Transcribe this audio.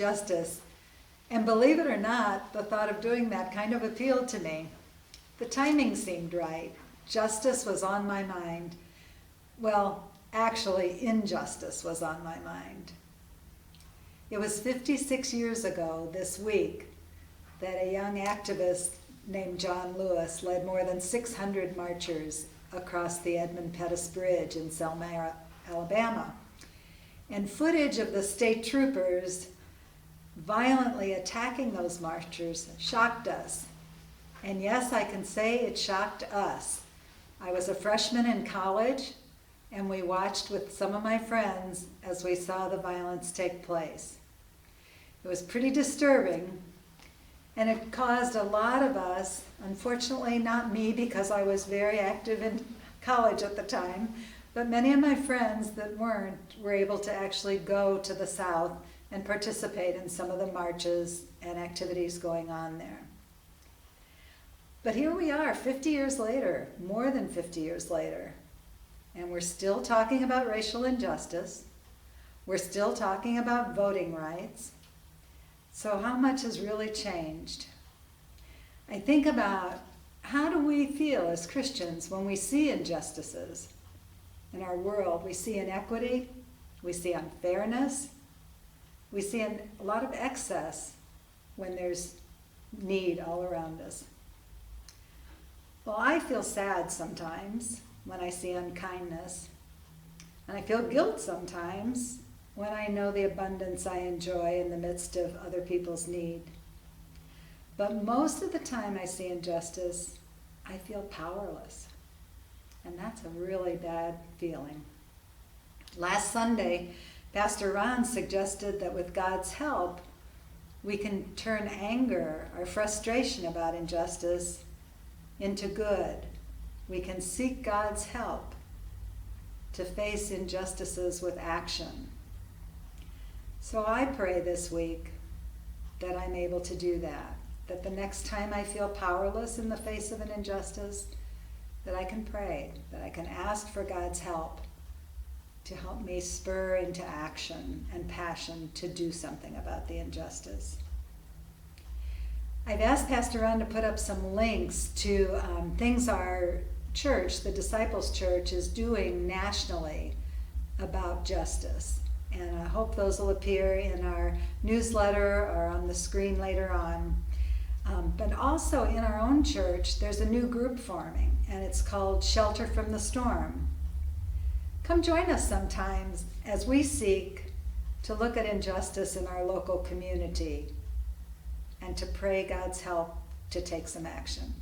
justice. And believe it or not, the thought of doing that kind of appealed to me. The timing seemed right. Justice was on my mind. Well, actually, injustice was on my mind. It was 56 years ago this week that a young activist named John Lewis led more than 600 marchers across the Edmund Pettus Bridge in Selma, Alabama. And footage of the state troopers violently attacking those marchers shocked us. And yes, I can say it shocked us. I was a freshman in college, and we watched with some of my friends as we saw the violence take place. It was pretty disturbing, and it caused a lot of us, unfortunately not me because I was very active in college at the time, but many of my friends that weren't were able to actually go to the South and participate in some of the marches and activities going on there. But here we are 50 years later, more than 50 years later, and we're still talking about racial injustice. We're still talking about voting rights. So how much has really changed? I think about how do we feel as Christians when we see injustices in our world? We see inequity, we see unfairness, we see a lot of excess when there's need all around us. Well, I feel sad sometimes when I see unkindness, and I feel guilt sometimes when I know the abundance I enjoy in the midst of other people's need. But most of the time I see injustice, I feel powerless, and that's a really bad feeling. Last Sunday, Pastor Ron suggested that with God's help, we can turn anger, our frustration about injustice, into good. We can seek God's help to face injustices with action. So I pray this week that I'm able to do that the next time I feel powerless in the face of an injustice, that I can pray, that I can ask for God's help to help me spur into action and passion to do something about the injustice. I've asked Pastor Ron to put up some links to things our church, the Disciples Church, is doing nationally about justice. And I hope those will appear in our newsletter or on the screen later on. But also in our own church, there's a new group forming, and it's called Shelter from the Storm. Come join us sometimes as we seek to look at injustice in our local community and to pray God's help to take some action.